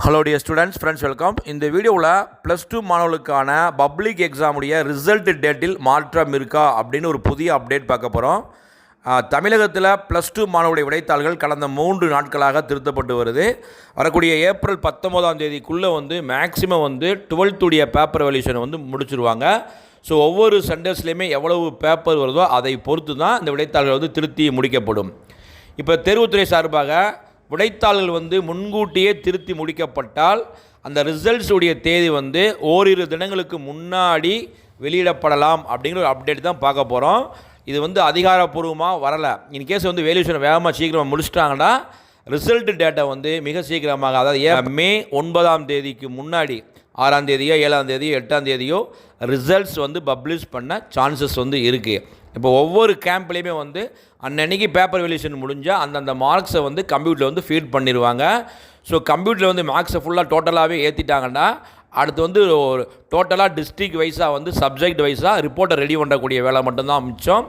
Hello dear students, friends, welcome. இந்த வீடியோவில் +2 மாணவர்களுக்கான பப்ளிக் எக்ஸாமுடைய ரிசல்ட் டேட்டில் மாற்றம் இருக்கா அப்படின்னு ஒரு புதிய அப்டேட் பார்க்க போகிறோம். தமிழகத்தில் +2 மாணவருடைய விடைத்தாள்கள் கடந்த 3 நாட்களாக திருத்தப்பட்டு வருது. வரக்கூடிய ஏப்ரல் 19ஆம் தேதிக்குள்ளே மேக்ஸிமம் 12th உடைய பேப்பர் வேல்யூஷனை முடிச்சிருவாங்க. ஸோ ஒவ்வொரு சென்டர்ஸ்லேயுமே எவ்வளவு பேப்பர் வருதோ அதை பொறுத்து தான் இந்த விடைத்தாள்கள் திருத்தி முடிக்கப்படும். இப்போ தேர்வுத்துறை சார்பாக விடைத்தாள்கள் முன்கூட்டியே திருத்தி முடிக்கப்பட்டால் அந்த ரிசல்ட்ஸ் உடைய தேதி ஓரிரு தினங்களுக்கு முன்னாடி வெளியிடப்படலாம் அப்படிங்கிற ஒரு அப்டேட் தான் பார்க்க போகிறோம். இது அதிகாரப்பூர்வமாக வரலை. இன்கேஸ் வேல்யூஷனை வேகமாக சீக்கிரமாக முடிச்சிட்டாங்கன்னா ரிசல்ட் டேட்டை மிக சீக்கிரமாக, அதாவது மே 9ஆம் தேதிக்கு முன்னாடி 6ஆம் தேதியோ 7ஆம் தேதியோ 8ஆம் தேதியோ ரிசல்ட்ஸ் பப்ளிஷ் பண்ண சான்சஸ் இருக்குது. இப்போ ஒவ்வொரு கேம்ப்லேயுமே அன்னன்னைக்கு பேப்பர் வேல்யூஷன் முடிஞ்சால் அந்தந்த மார்க்ஸை கம்ப்யூட்டரில் ஃபீட் பண்ணிடுவாங்க. ஸோ கம்ப்யூட்டரில் மார்க்ஸை ஃபுல்லாக டோட்டலாகவே ஏற்றிட்டாங்கன்னா அடுத்து ஒரு டோட்டலாக டிஸ்ட்ரிக்ட் வைஸாக சப்ஜெக்ட் வைஸாக ரிப்போர்ட்டை ரெடி பண்ணக்கூடிய வேலை மட்டும்தான் மிச்சம்.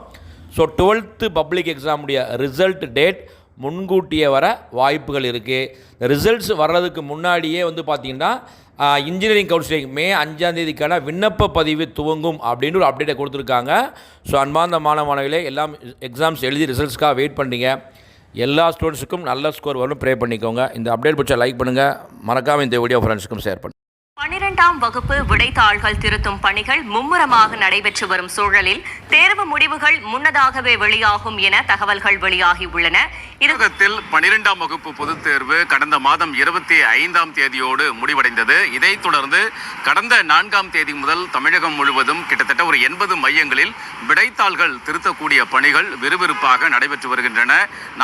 ஸோ 12th பப்ளிக் எக்ஸாமுடைய ரிசல்ட் டேட் முன்கூட்டியே வர வாய்ப்புகள் இருக்குது. ரிசல்ட்ஸ் வர்றதுக்கு முன்னாடியே பார்த்திங்கன்னா இன்ஜினியரிங் கவுன்சிலிங் மே 5ஆம் தேதிக்கான விண்ணப்ப பதிவு துவங்கும் அப்படின்னு ஒரு அப்டேட்டை கொடுத்துருக்காங்க. ஸோ அன்பார்ந்த மாணவர்களே, எல்லாம் எக்ஸாம்ஸ் எழுதி ரிசல்ட்ஸ்க்காக வெயிட் பண்ணுறீங்க. எல்லா ஸ்டூடெண்ட்ஸுக்கும் நல்ல ஸ்கோர் வரும், ப்ரே பண்ணிக்கோங்க. இந்த அப்டேட் பிடிச்சா லைக் பண்ணுங்கள், மறக்காமல் இந்த வீடியோ ஃப்ரெண்ட்ஸுக்கும் ஷேர் பண்ணுங்கள். 12ஆம் வகுப்பு விடைத்தாள்கள் திருத்தும் பணிகள் மும்முரமாக நடைபெற்று வரும் சூழலில் தேர்வு முடிவுகள் முன்னதாகவே வெளியாகும் என தகவல்கள் வெளியாகியுள்ளன. தமிழகத்தில் 12ஆம் வகுப்பு பொதுத் தேர்வு கடந்த மாதம் 25ஆம் தேதியோடு முடிவடைந்தது. இதைத் தொடர்ந்து கடந்த 4ஆம் தேதி முதல் தமிழகம் முழுவதும் கிட்டத்தட்ட ஒரு 80 மையங்களில் விடைத்தாள்கள் திருத்தக்கூடிய பணிகள் விறுவிறுப்பாக நடைபெற்று வருகின்றன.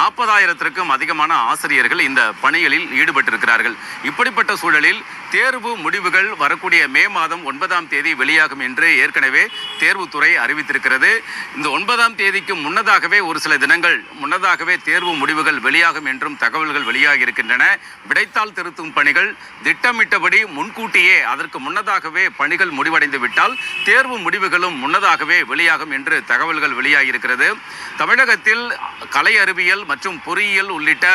40,000த்திற்கும் அதிகமான ஆசிரியர்கள் இந்த பணிகளில் ஈடுபட்டிருக்கிறார்கள். இப்படிப்பட்ட சூழலில் தேர்வு முடிவுகள் வரக்கூடிய மே மாதம் 9ஆம் தேதி வெளியாகும் என்று ஏற்கனவே தேர்வுத்துறை அறிவித்திருக்கிறது. இந்த 9ஆம் தேதிக்கு முன்னதாகவே, ஒரு சில தினங்கள் முன்னதாகவே தேர்வு முடிவுகள் வெளியாகும் என்றும் தகவல்கள் வெளியாகி இருக்கின்றன. விடைத்தாள் திருத்தும் பணிகள் திட்டமிட்டபடி முன்கூட்டியே, அதற்கு முன்னதாகவே பணிகள் முடிவடைந்து விட்டால் தேர்வு முடிவுகளும் முன்னதாகவே வெளியாகும் என்று தகவல்கள் வெளியாகி இருக்கிறது. தமிழகத்தில் கலை அறிவியல் மற்றும் பொறியியல் உள்ளிட்ட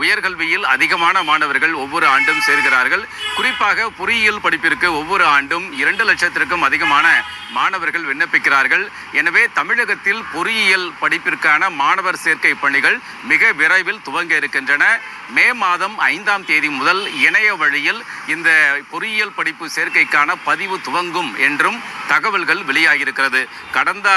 உயர்கல்வியில் அதிகமான மாணவர்கள் ஒவ்வொரு ஆண்டும் சேர்கிறார்கள். குறிப்பாக பொறியியல் படிப்பிற்கு ஒவ்வொரு ஆண்டும் 2 லட்சத்திற்கும் அதிகமான மாணவர்கள் விண்ணப்பிக்கிறார்கள். எனவே தமிழகத்தில் பொறியியல் படிப்பிற்கான மாணவர் சேர்க்கை பணிகள் மிக விரைவில் துவங்க இருக்கின்றன. மே மாதம் 5ஆம் தேதி முதல் இணைய வழியில் இந்த பொறியியல் படிப்பு சேர்க்கைக்கான பதிவு துவங்கும் என்றும் தகவல்கள் வெளியாகியிருக்கிறது. கடந்த